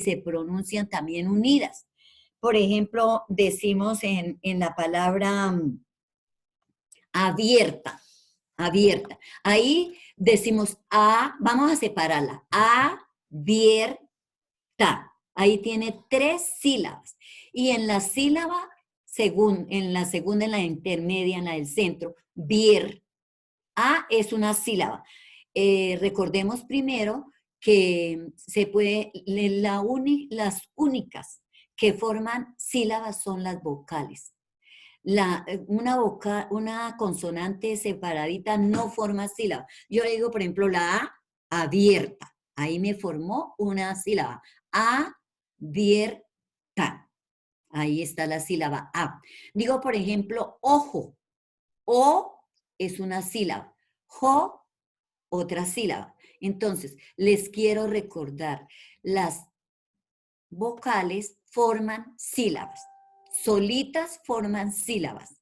se pronuncian también unidas. Por ejemplo, decimos en la palabra abierta, abierta. Ahí decimos vamos a separarla, abierta. Ahí tiene 3 sílabas. Y en la sílaba, en la segunda, en la intermedia, en la del centro, A es una sílaba. Recordemos primero que las únicas que forman sílabas son las vocales. Una consonante separadita no forma sílaba. Yo digo, por ejemplo, la A, abierta. Ahí me formó una sílaba. Abierta. Ahí está la sílaba A. Digo, por ejemplo, ojo. O es una sílaba. Jo, otra sílaba. Entonces, les quiero recordar, las vocales forman sílabas. Solitas forman sílabas.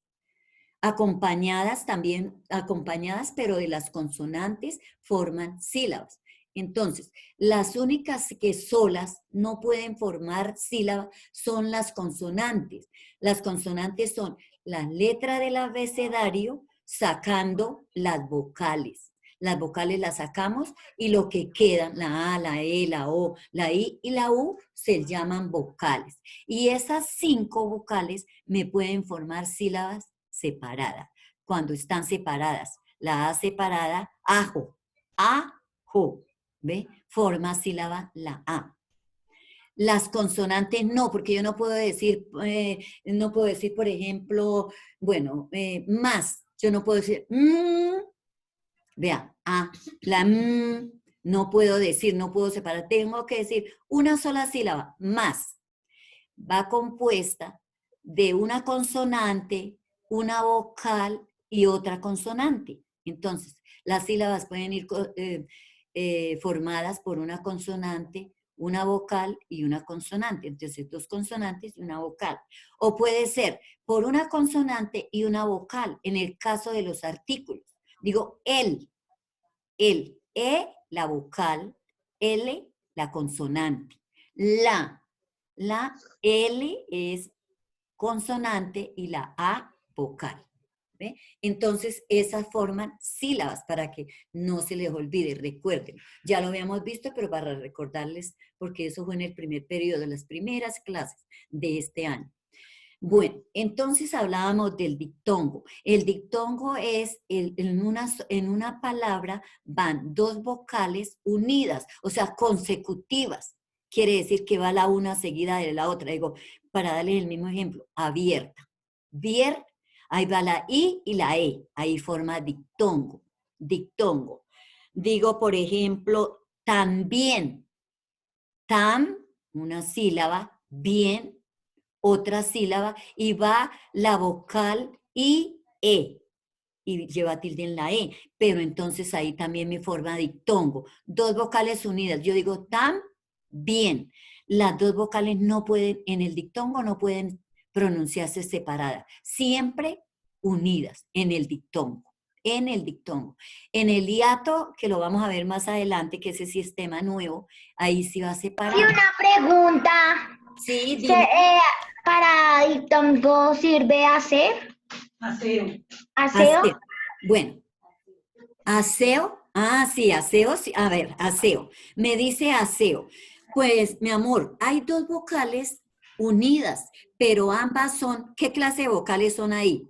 Acompañadas también, acompañadas, pero de las consonantes forman sílabas. Entonces, las únicas que solas no pueden formar sílaba son las consonantes. Las consonantes son la letra del abecedario sacando las vocales. Las vocales las sacamos y lo que quedan, la A, la E, la O, la I y la U, se llaman vocales. Y esas 5 vocales me pueden formar sílabas separadas. Cuando están separadas, la A separada, ajo, ajo, ¿ve? Forma sílaba la A. Las consonantes no, porque yo no puedo decir, por ejemplo, bueno, más. Yo no puedo decir, vea, la no puedo decir, no puedo separar. Tengo que decir una sola sílaba, más. Va compuesta de una consonante, una vocal y otra consonante. Entonces, las sílabas pueden ir formadas por una consonante, una vocal y una consonante. Entonces, 2 consonantes y una vocal. O puede ser por una consonante y una vocal, en el caso de los artículos. Digo, la vocal, L, la consonante. La L es consonante y la A vocal. ¿Ve? Entonces, esas forman sílabas para que no se les olvide, recuerden. Ya lo habíamos visto, pero para recordarles, porque eso fue en el primer periodo, de las primeras clases de este año. Bueno, entonces hablábamos del dictongo. El dictongo es, en una palabra van 2 vocales unidas, o sea, consecutivas. Quiere decir que va la una seguida de la otra. Digo, para darles el mismo ejemplo, abierta. Ahí va la I y la E. Ahí forma dictongo. Dictongo. Digo, por ejemplo, también. Una sílaba, bien, otra sílaba, y va la vocal I-E, y lleva tilde en la E, pero entonces ahí también me forma dictongo. 2 vocales unidas, yo digo bien. Las 2 vocales no pueden, en el dictongo no pueden pronunciarse separadas, siempre unidas en el dictongo. En el dictongo. En el hiato, que lo vamos a ver más adelante, que ese sistema nuevo, ahí sí va separado. Y una pregunta. Sí, dime. ¿Para dictongo sirve hacer? Aseo. ¿Aseo? Bueno, aseo. Sí, aseo. Sí. A ver, aseo. Me dice aseo. Pues, mi amor, hay 2 vocales unidas, pero ambas son, ¿qué clase de vocales son ahí?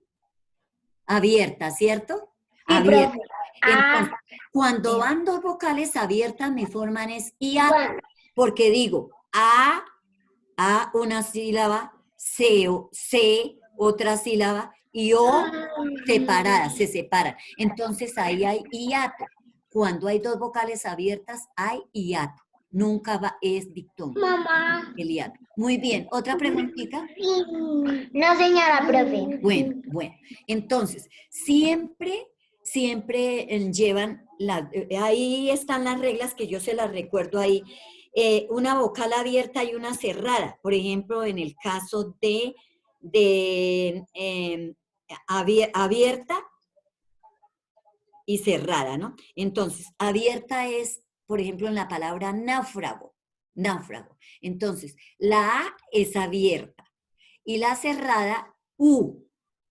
Abiertas, ¿cierto? Sí, Abiertas. profe. Entonces, cuando van 2 vocales abiertas, me forman es hiato, Bueno, porque digo una sílaba, C, otra sílaba, y O separadas, se separan. Entonces ahí hay hiato. Cuando hay 2 vocales abiertas, hay hiato. Nunca es dictongo. mamá. El hiato. Muy bien. ¿Otra preguntita? No, señora, profe. Bueno. Entonces, siempre llevan, ahí están las reglas que yo se las recuerdo ahí. Una vocal abierta y una cerrada. Por ejemplo, en el caso de abierta y cerrada, ¿no? Entonces, abierta es, por ejemplo, en la palabra náufrago. náufrago. Entonces, la A es abierta y la cerrada, U,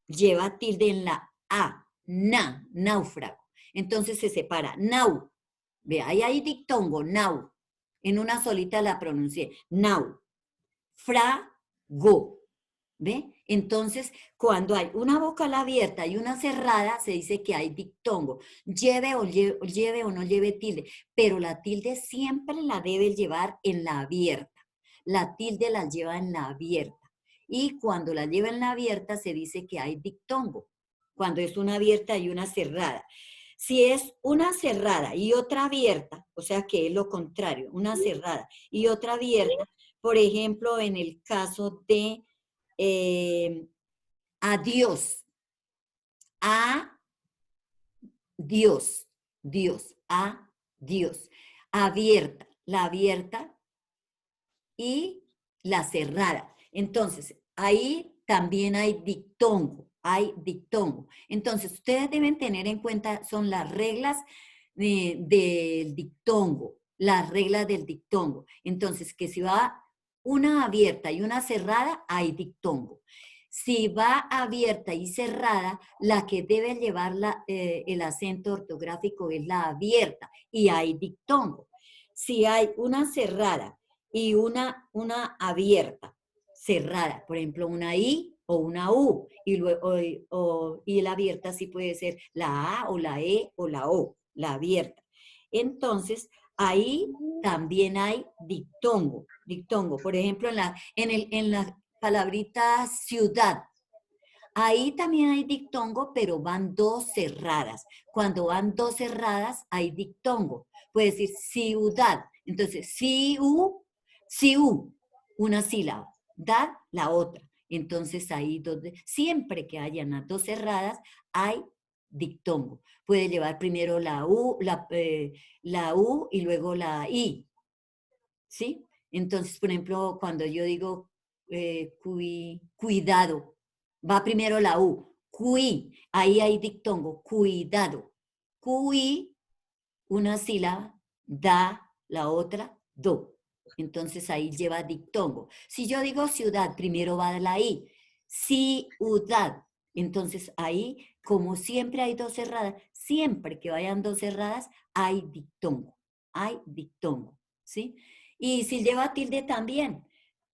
lleva tilde en la A, náufrago. Entonces se separa, nau. Ve, ahí hay dictongo, nau. En una solita la pronuncié, nau. Frago. ¿Ve? Entonces, cuando hay una vocal abierta y una cerrada, se dice que hay dictongo. Lleve o no lleve tilde, pero la tilde siempre la debe llevar en la abierta. La tilde la lleva en la abierta. Y cuando la lleva en la abierta, se dice que hay dictongo. Cuando es una abierta y una cerrada. Si es una cerrada y otra abierta, o sea que es lo contrario, una cerrada y otra abierta, por ejemplo, en el caso de adiós, a Dios, Dios, a Dios, abierta, la abierta y la cerrada. Entonces, ahí también hay dictongo, hay dictongo. Entonces, ustedes deben tener en cuenta, son las reglas del dictongo, las reglas del dictongo. Entonces, que si va una abierta y una cerrada, hay dictongo. Si va abierta y cerrada, la que debe llevar el acento ortográfico es la abierta y hay dictongo. Si hay una cerrada y una abierta, cerrada, por ejemplo, una I o una U, y, luego, y la abierta sí puede ser la A o la E o la O, la abierta. Entonces, ahí también hay dictongo, dictongo. Por ejemplo, en la palabrita ciudad, ahí también hay dictongo, pero van dos cerradas. Cuando van dos cerradas, hay dictongo. Puede decir ciudad. Entonces, siu, una sílaba. Dad, la otra. Entonces, ahí siempre que hayan las dos cerradas, hay dictongo. Puede llevar primero la U y luego la I. ¿Sí? Entonces, por ejemplo, cuando yo digo cuidado, va primero la U, ahí hay dictongo, cuidado. Cui, una sílaba, da, la otra, do. Entonces ahí lleva dictongo. Si yo digo ciudad, primero va la I, ciudad. Entonces ahí, como siempre hay dos cerradas, siempre que vayan dos cerradas, hay dictongo, ¿sí? Y si lleva tilde también,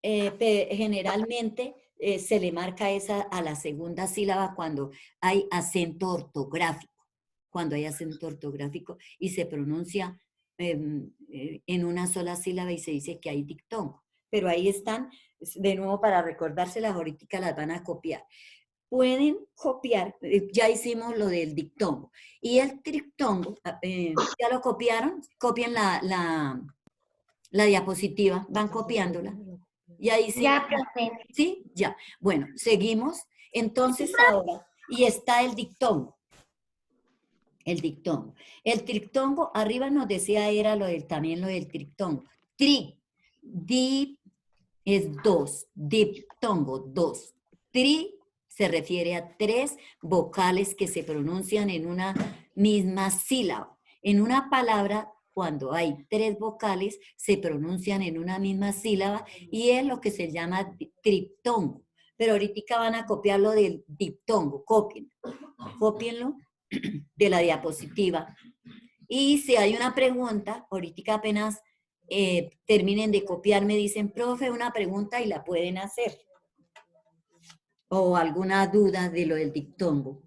generalmente se le marca esa a la segunda sílaba cuando hay acento ortográfico, cuando hay acento ortográfico y se pronuncia en una sola sílaba y se dice que hay dictongo. Pero ahí están, de nuevo para recordárselas, ahorita las van a copiar. Pueden copiar, ya hicimos lo del dictongo. Y el triptongo, ¿ya lo copiaron? Copien la diapositiva, van copiándola. Y ahí sí, Ya, profe. ¿sí? Ya. Bueno, seguimos. Entonces ahora, y está el dictongo. El dictongo. El triptongo, arriba nos decía, era también lo del triptongo. Dip es dos, diptongo, dos. Tri se refiere a tres vocales que se pronuncian en una misma sílaba. En una palabra, cuando hay tres vocales, se pronuncian en una misma sílaba y es lo que se llama triptongo. Pero ahorita van a copiarlo del diptongo, cópienlo de la diapositiva. Y si hay una pregunta, ahorita apenas terminen de copiar, me dicen, profe, una pregunta y la pueden hacer. O alguna duda de lo del dictongo.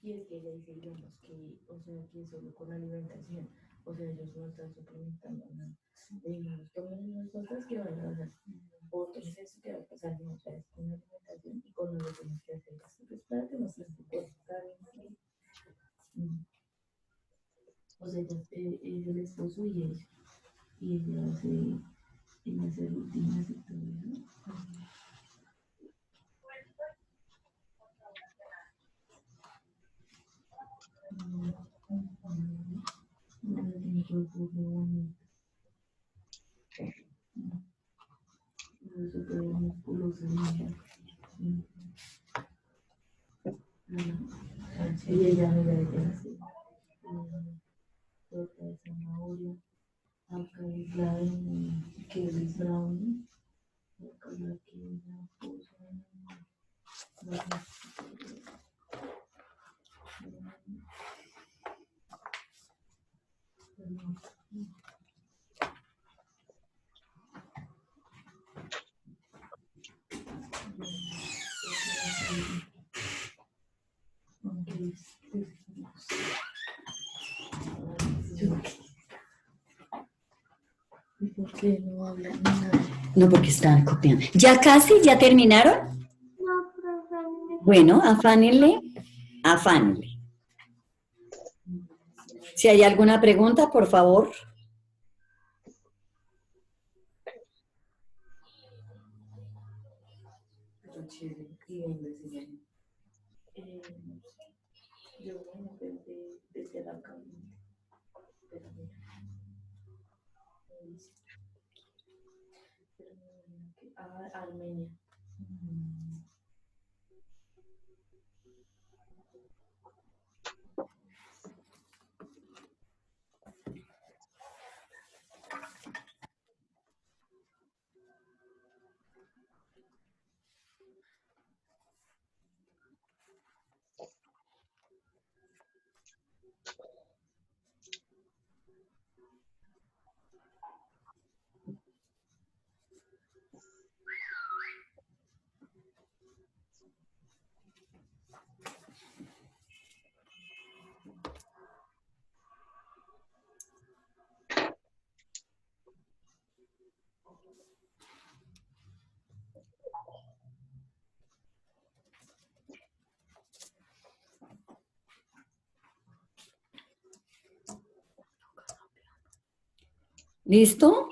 Y es que ella dice, digamos, que, o sea, que solo con alimentación, o sea, ellos no están suplementando nada. Digamos, tomen unas cosas que van a pasar, o tomen eso que va a pasar, no, o sea, es con alimentación y con lo que tienes que hacer. Pues para demostrar tu cuerpo, está bien. O sea, ella es el esposo y ella hace rutinas y todo eso. Y ella me da así. Torta de zanahoria. Acá es la que es brownie. Acá la que es la cosa. ¿Y por qué no hablan nada? No, porque están copiando. ¿Ya casi? ¿Ya terminaron? No, profe. Bueno, afánenle, afánenle. Si hay alguna pregunta, por favor. Pero chévere, y bien decían. Yo voy a ver desde la cabina. Pero mira, Armenia. ¿Listo?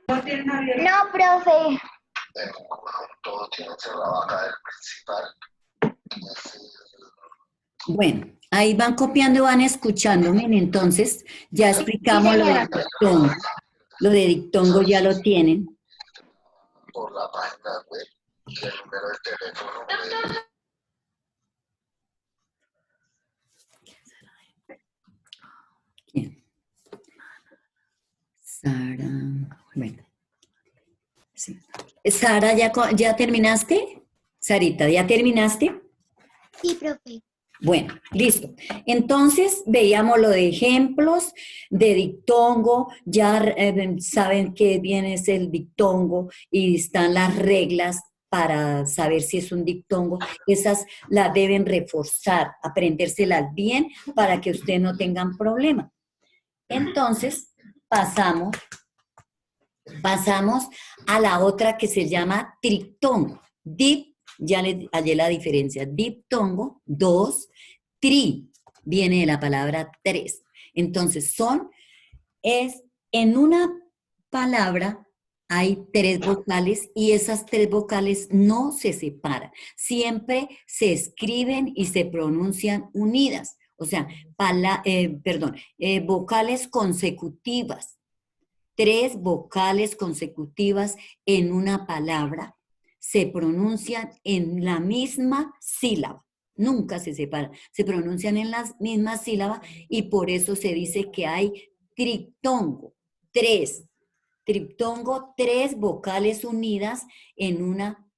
No, profe. Todo tiene cerrado acá el principal. Bueno, ahí van copiando y van escuchándome. Entonces, ya explicamos lo de señora. dictongo. Lo de dictongo ya lo tienen. Por la página web y el número de teléfono. Bien. Sara, bueno. Sí. Sara, ¿ya terminaste? Sarita, ¿ya terminaste? Sí, profe. Bueno, listo. Entonces, veíamos lo de ejemplos de dictongo, ya saben qué bien es el dictongo y están las reglas para saber si es un dictongo. Esas las deben reforzar, aprendérselas bien para que ustedes no tengan problema. Entonces, pasamos a la otra que se llama triptongo. Ya les hallé la diferencia. Diptongo, 2, tri, viene de la palabra 3. Entonces, es en una palabra hay 3 vocales y esas 3 vocales no se separan. Siempre se escriben y se pronuncian unidas. O sea, vocales consecutivas. 3 vocales consecutivas en una palabra se pronuncian en la misma sílaba. Nunca se separan. Se pronuncian en la misma sílaba y por eso se dice que hay triptongo. 3. Triptongo, 3 vocales unidas en una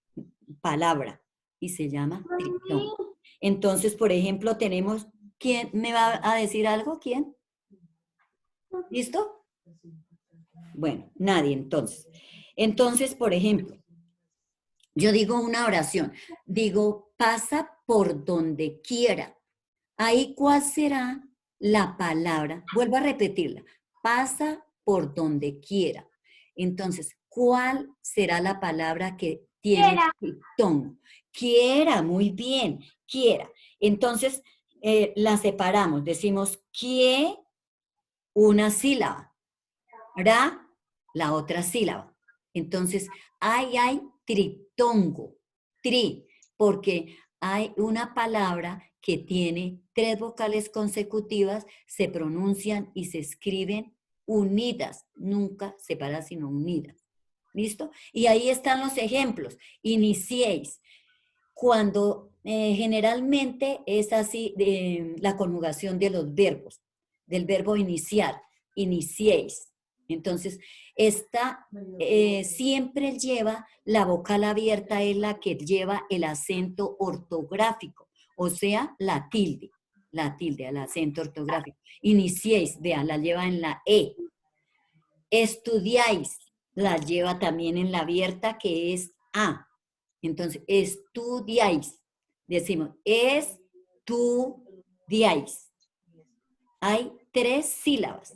palabra y se llama triptongo. Entonces, por ejemplo, tenemos, ¿quién me va a decir algo? ¿Quién? ¿Listo? Bueno, nadie entonces. Entonces, por ejemplo, Yo digo una oración, digo, pasa por donde quiera. Ahí, ¿cuál será la palabra? Vuelvo a repetirla, pasa por donde quiera. Entonces, ¿cuál será la palabra que tiene Quiera. diptongo? Quiera, muy bien, quiera. Entonces, la separamos, decimos que una sílaba, ra, la otra sílaba. Entonces, ahí hay tritongo, tri, porque hay una palabra que tiene 3 vocales consecutivas, se pronuncian y se escriben unidas, nunca separadas, sino unidas. ¿Listo? Y ahí están los ejemplos. Iniciéis. Cuando generalmente es así la conjugación de los verbos, del verbo iniciar, iniciéis. Entonces, esta siempre lleva, la vocal abierta es la que lleva el acento ortográfico, o sea, la tilde, el acento ortográfico. Iniciéis, vean, la lleva en la E. Estudiáis, la lleva también en la abierta que es A. Entonces, estudiáis. Decimos, estudiáis. Hay 3 sílabas.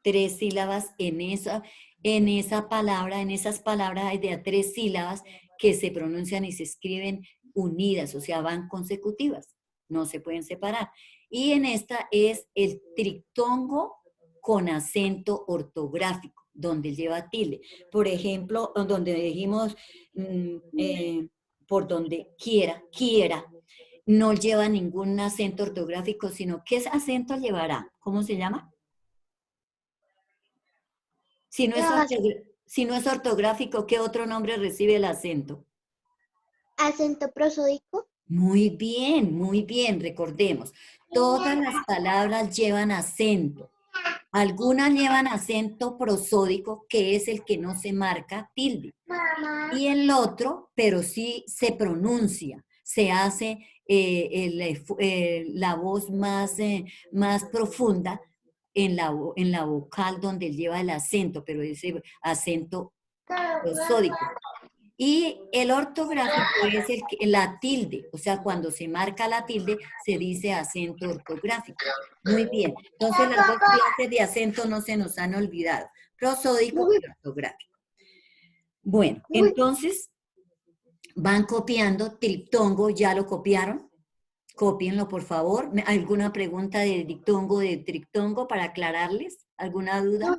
3 sílabas en esa palabra, en esas palabras hay de a 3 sílabas que se pronuncian y se escriben unidas, o sea, van consecutivas, no se pueden separar. Y en esta es el triptongo con acento ortográfico, donde lleva tilde. Por ejemplo, donde dijimos por donde quiera, quiera, no lleva ningún acento ortográfico, sino ¿qué acento llevará? ¿Cómo se llama? Si no, si no es ortográfico, ¿qué otro nombre recibe el acento? Acento prosódico. Muy bien, recordemos. Todas las palabras llevan acento. Algunas llevan acento prosódico, que es el que no se marca tilde. Mamá. Y el otro, pero sí se pronuncia, se hace la voz más profunda en la vocal donde lleva el acento, pero ese acento prosódico. Y el ortográfico es la tilde, o sea, cuando se marca la tilde se dice acento ortográfico. Muy bien, entonces las 2 clases de acento no se nos han olvidado, prosódico y ortográfico. Bueno, entonces van copiando, triptongo, ¿ya lo copiaron? Cópienlo, por favor. ¿Alguna pregunta de diptongo, de triptongo para aclararles? ¿Alguna duda?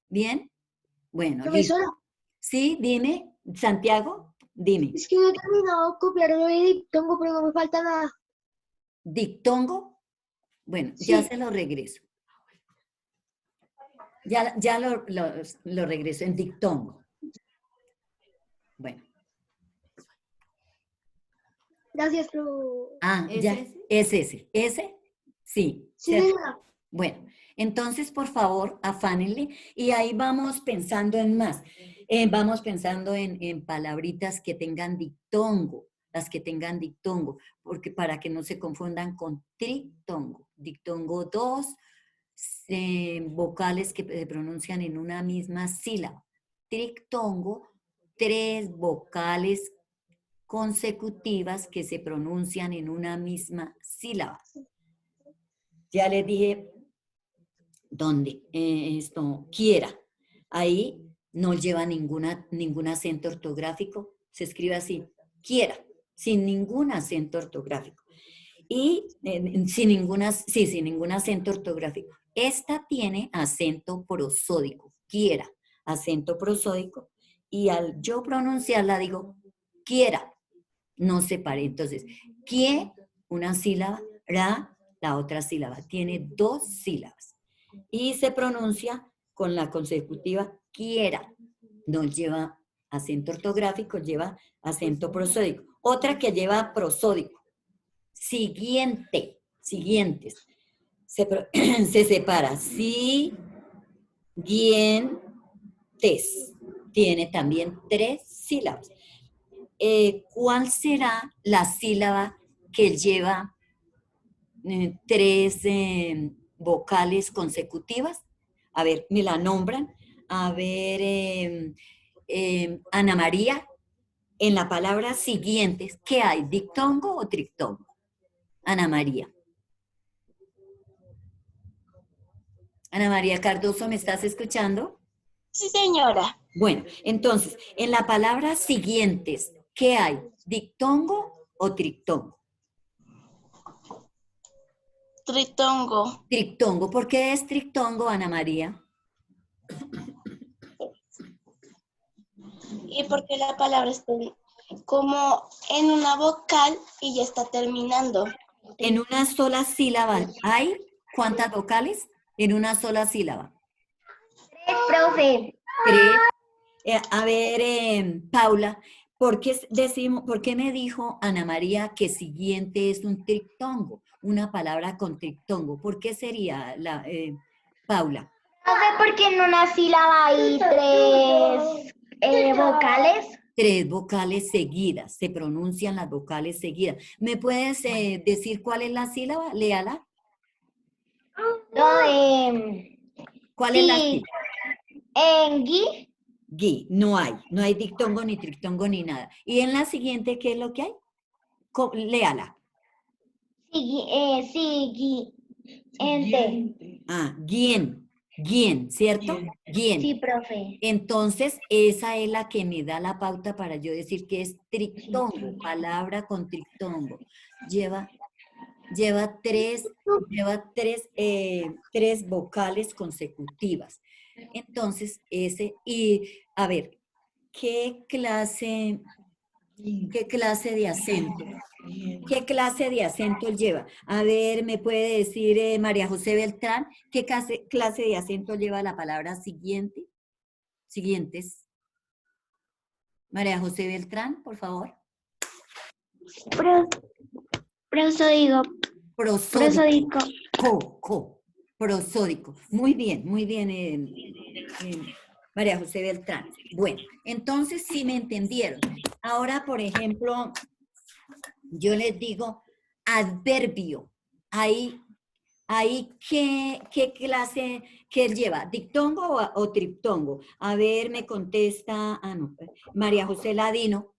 ¿Bien? Bueno, listo. Sí, dime, Santiago, dime. Es que no he terminado de copiar lo de diptongo, pero no me falta nada. ¿Diptongo? Bueno, Sí. ya se lo regreso. Ya lo regreso en diptongo. Bueno. Gracias, pero... Ah, ¿Es ya, ese? es ese. ¿Ese? Sí. Sí, ¿cierto? señora. Bueno, entonces, por favor, afánenle y ahí vamos pensando en más. Vamos pensando en palabritas que tengan diptongo, las que tengan diptongo, porque para que no se confundan con triptongo. Diptongo 2, vocales que se pronuncian en una misma sílaba. Triptongo, 3 vocales consecutivas que se pronuncian en una misma sílaba. Ya les dije donde esto quiera. Ahí no lleva ningún acento ortográfico. Se escribe así, quiera, sin ningún acento ortográfico. Y sin ningún acento ortográfico. Esta tiene acento prosódico, quiera, acento prosódico. Y al yo pronunciarla digo, quiera, no separé. Entonces, kie, una sílaba, ra, la otra sílaba. Tiene 2 sílabas. Y se pronuncia con la consecutiva quiera. No lleva acento ortográfico, lleva acento prosódico. Otra que lleva prosódico. Siguiente, siguientes. Se separa. Siguientes. Tiene también 3 sílabas. ¿Cuál será la sílaba que lleva 3 vocales consecutivas? A ver, me la nombran. A ver, Ana María, en la palabra siguientes, ¿qué hay? ¿Dictongo o triptongo? Ana María. Ana María Cardoso, ¿me estás escuchando? Sí, señora. Bueno, entonces, en la palabra siguientes, ¿qué hay? ¿Dictongo o triptongo? Tritongo. Triptongo. ¿Por qué es triptongo, Ana María? Y porque la palabra está como en una vocal y ya está terminando. En una sola sílaba, ¿hay cuántas vocales? En una sola sílaba. Profe. 3. A ver, Paula, ¿por qué me dijo Ana María que siguiente es un triptongo? Una palabra con triptongo. ¿Por qué sería Paula? Profe, porque en una sílaba hay tres vocales. 3 vocales seguidas, se pronuncian las vocales seguidas. ¿Me puedes decir cuál es la sílaba? Léala. ¿Cuál es la Sí, sílaba? en gui, Gui, no hay dictongo ni triptongo ni nada. ¿Y en la siguiente qué es lo que hay? Léala. siguiente. Ah, guien, ¿cierto? Guien. Sí, profe. Entonces, esa es la que me da la pauta para yo decir que es triptongo, palabra con triptongo. Lleva, lleva tres vocales consecutivas. Entonces, a ver, ¿qué clase de acento? ¿Qué clase de acento lleva? A ver, ¿me puede decir María José Beltrán, qué clase de acento lleva la palabra siguiente? Siguientes. María José Beltrán, por favor. Prosódico. Prosódico. Prosódico. Muy bien, María José Beltrán. Bueno, entonces sí me entendieron. Ahora, por ejemplo, yo les digo adverbio. Ahí ¿qué clase que lleva? ¿Dictongo o triptongo? A ver, me contesta, no, María José Ladino,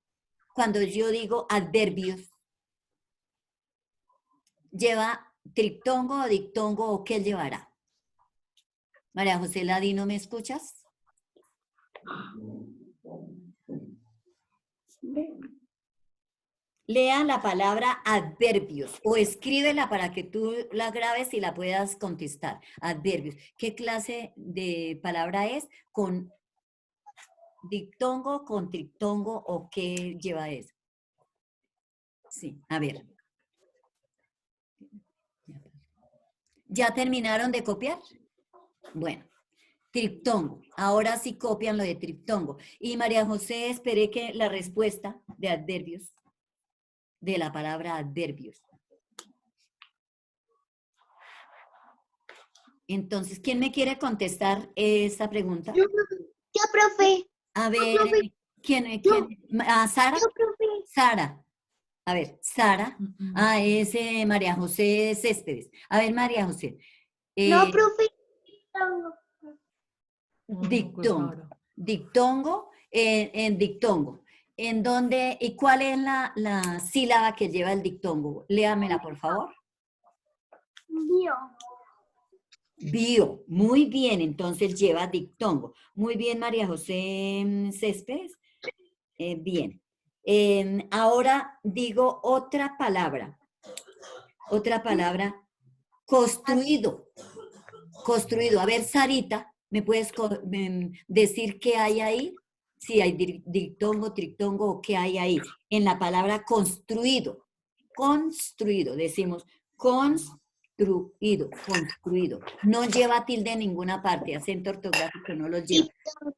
cuando yo digo adverbios, ¿lleva triptongo o dictongo o qué llevará? María José Ladino, ¿me escuchas? Lea la palabra adverbios o escríbela para que tú la grabes y la puedas contestar. Adverbios. ¿Qué clase de palabra es? ¿Con dictongo, con triptongo o qué lleva eso? Sí, a ver. ¿Ya terminaron de copiar? Bueno, triptongo. Ahora sí copian lo de triptongo. Y María José, esperé que la respuesta de adverbios, de la palabra adverbios. Entonces, ¿quién me quiere contestar esa pregunta? Yo, profe. A ver, ¿quién? ¿Sara? Yo, profe. Sara. A ver, Sara. Es María José Céspedes. A ver, María José. No, profe. Dictongo. Dictongo, en dictongo. ¿En dónde y cuál es la sílaba que lleva el dictongo? Léamela, por favor. Bio. Muy bien, entonces lleva dictongo. Muy bien, María José Céspedes. Bien. Ahora digo otra palabra. Otra palabra. Construido. Construido. A ver, Sarita, ¿me puedes decir qué hay ahí? Si hay dictongo, triptongo o qué hay ahí. En la palabra construido. Construido. Decimos construido. Construido. No lleva tilde en ninguna parte. Acento ortográfico no lo lleva.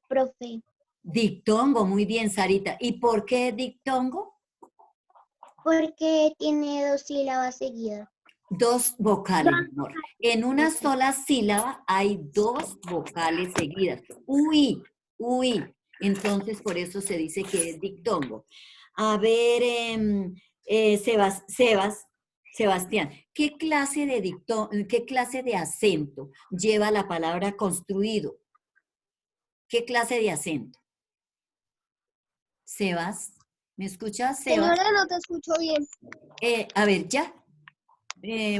Profe. Dictongo. Muy bien, Sarita. ¿Y por qué dictongo? Porque tiene 2 sílabas seguidas. 2 vocales, amor. En una sola sílaba hay 2 vocales seguidas. Uy. Entonces, por eso se dice que es dictongo. A ver, Sebastián, ¿qué clase de acento lleva la palabra construido? ¿Qué clase de acento? Sebas. ¿Me escuchas, Sebas? Señora, no te escucho bien. A ver, ya.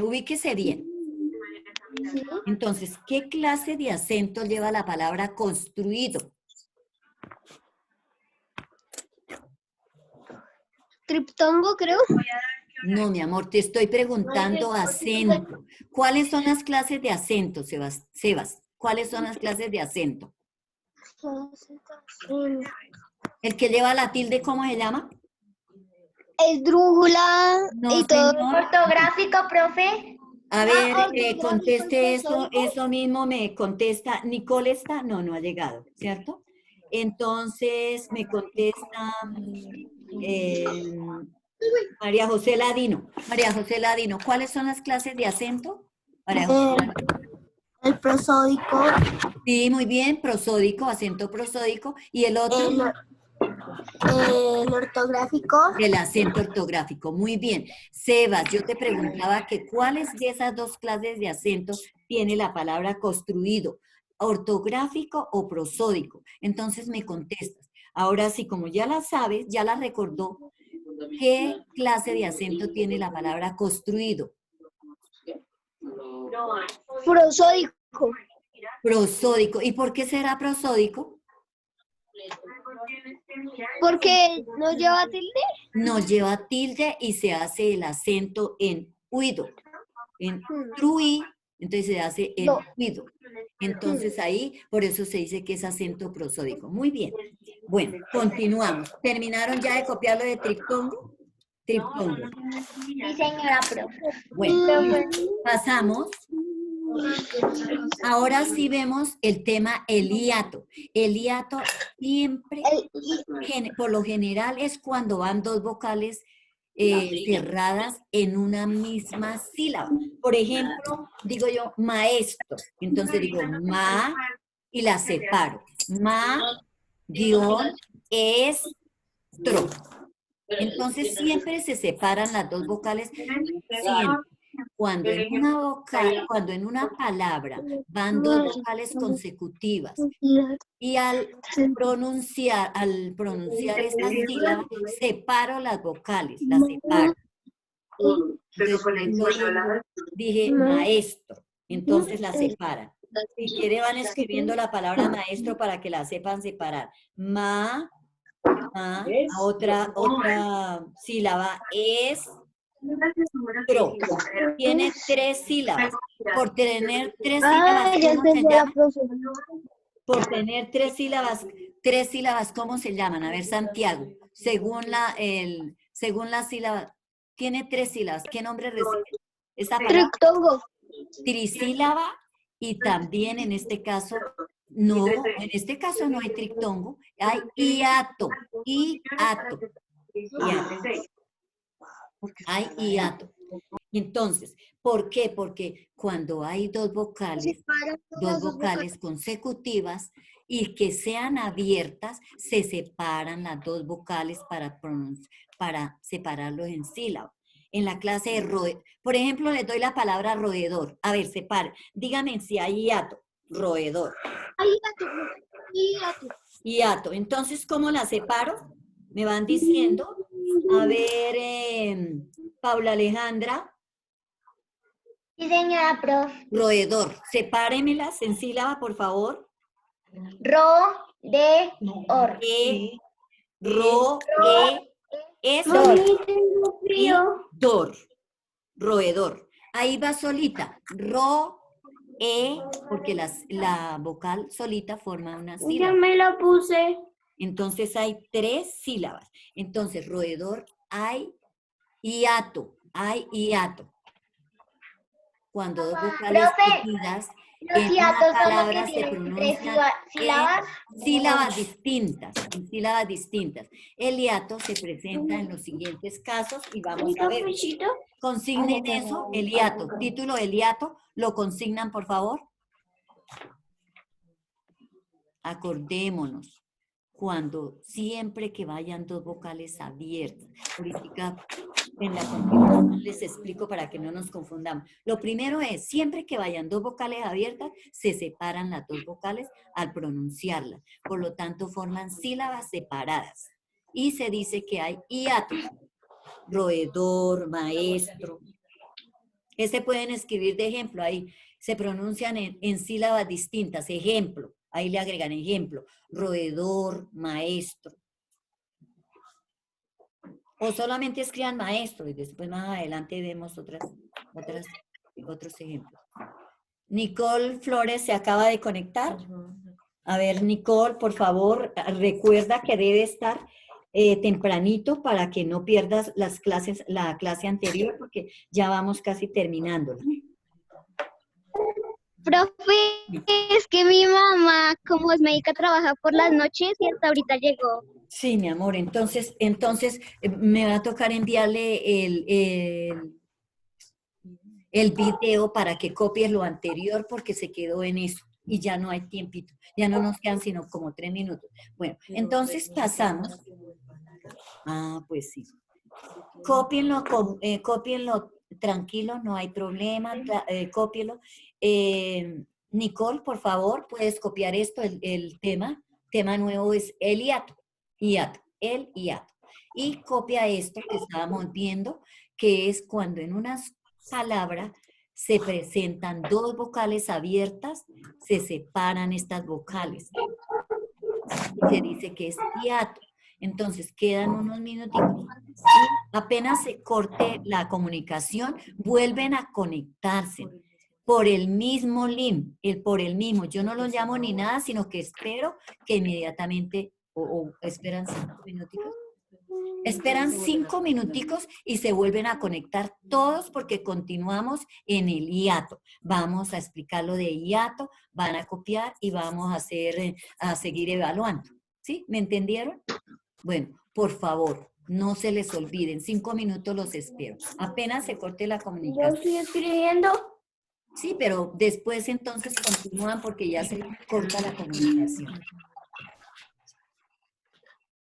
Ubíquese bien. Sí. Entonces, ¿qué clase de acento lleva la palabra construido? Triptongo, creo. No, mi amor, te estoy preguntando acento. ¿Cuáles son las clases de acento, Sebas? ¿Cuáles son las clases de acento? ¿El que lleva la tilde, cómo se llama? Esdrújula No, y todo. señor. Ortográfico, profe. A ver, ortográfico conteste y eso, prosódico. eso mismo me contesta. ¿Nicole está? No, no ha llegado, ¿cierto? Entonces me contesta María José Ladino. María José Ladino, ¿cuáles son las clases de acento? María José Ladino. El prosódico. Sí, muy bien, prosódico, acento prosódico. ¿Y el otro? El ortográfico. El acento ortográfico, muy bien. Sebas, yo te preguntaba que cuáles de esas dos clases de acento tiene la palabra construido, ortográfico o prosódico. Entonces me contestas. Ahora sí, como ya la sabes, ya la recordó, ¿qué clase de acento tiene la palabra construido? Prosódico. Prosódico. ¿Y por qué será prosódico? Porque no lleva tilde. No lleva tilde y se hace el acento en huido. En truí, entonces se hace el No. huido. Entonces ahí, por eso se dice que es acento prosódico. Muy bien. Bueno, continuamos. ¿Terminaron ya de copiar lo de triptongo? Triptongo. Sí, señora, profe. Bueno, pasamos. Ahora sí vemos el tema el hiato. El hiato siempre, por lo general, es cuando van dos vocales cerradas en una misma sílaba. Por ejemplo, digo yo, maestro. Entonces digo ma y la separo. Ma, guión, estro. Entonces siempre se separan las dos vocales, siempre. Cuando en una cuando en una palabra van dos vocales consecutivas y al pronunciar esta sílaba, separo las vocales, las separo. Entonces, por ejemplo, dije maestro, entonces la separan. Si quiere van escribiendo la palabra maestro para que la sepan separar. Otra sílaba es tro. Tiene tres sílabas. Por tener tres sílabas, ya ¿cómo se entendí a la llama? profe. Por tener tres sílabas, ¿cómo se llaman? A ver, Santiago, según la sílaba, tiene tres sílabas. ¿Qué nombre recibe esta palabra? Triptongo. Trisílaba y también en este caso, no hay triptongo, hay hiato, hiato. Hay hiato. Entonces, ¿por qué? Porque cuando hay dos vocales consecutivas y que sean abiertas, se separan las dos vocales para separarlos en sílabas. En la clase de roedor, por ejemplo, les doy la palabra roedor. A ver, separe. Díganme si hay hiato. Roedor. Hiato. Entonces, ¿cómo la separo? Me van diciendo. A ver, Paula Alejandra. Sí, señora, profe. Roedor. Sepáremelas en sílaba, por favor. Ro-de-or. Es y dor. Roedor. Ahí va solita. Porque la vocal solita forma una Ya sílaba. me lo puse. Entonces hay tres sílabas. Entonces, roedor, hay hiato. Cuando dos vocales Profe, seguidas Los en una hiatos son los palabra que se tienen tres pronuncian sílabas. en sílabas distintas. El hiato se presenta en los siguientes casos y vamos a ver. Consignen eso, el hiato. Título del hiato, ¿lo consignan, por favor? Acordémonos, siempre que vayan dos vocales abiertas. Ahorita en la continuación les explico para que no nos confundamos. Lo primero es, siempre que vayan dos vocales abiertas, se separan las dos vocales al pronunciarlas. Por lo tanto, forman sílabas separadas. y se dice que hay hiato. Roedor, maestro. Ese pueden escribir de ejemplo, ahí se pronuncian en sílabas distintas. Ejemplo, ahí le agregan ejemplo. Roedor, maestro. O solamente escriban maestro y después más adelante vemos otros ejemplos. Nicole Flores se acaba de conectar. A ver, Nicole, por favor, recuerda que debe estar tempranito para que no pierdas las clases, la clase anterior, porque ya vamos casi terminándola. Profe, es que mi mamá, como es médica, trabaja por las noches y hasta ahorita llegó. Sí, mi amor, entonces me va a tocar enviarle el video para que copies lo anterior porque se quedó en eso y ya no hay tiempito, ya no nos quedan sino como 3 minutos. Bueno, entonces pasamos. Ah, pues sí. Cópienlo, cópienlo tranquilo, no hay problema, cópienlo. Nicole, por favor, puedes copiar esto, el tema. Tema nuevo es el hiato, el hiato. Y copia esto que estábamos viendo, que es cuando en una palabra se presentan dos vocales abiertas, se separan estas vocales. Se dice que es hiato. Entonces, quedan unos minutitos y apenas se corte la comunicación, vuelven a conectarse por el mismo link, por el mismo. Yo no lo llamo ni nada, sino que espero que inmediatamente, o esperan 5 minuticos. Esperan 5 minuticos y se vuelven a conectar todos porque continuamos en el hiato. Vamos a explicar lo de hiato, van a copiar y vamos a seguir evaluando. ¿Sí? ¿Me entendieron? Bueno, por favor, no se les olviden. 5 minutos los espero. Apenas se corte la comunicación. Yo estoy escribiendo. Sí, pero después entonces continúan porque ya se corta la comunicación.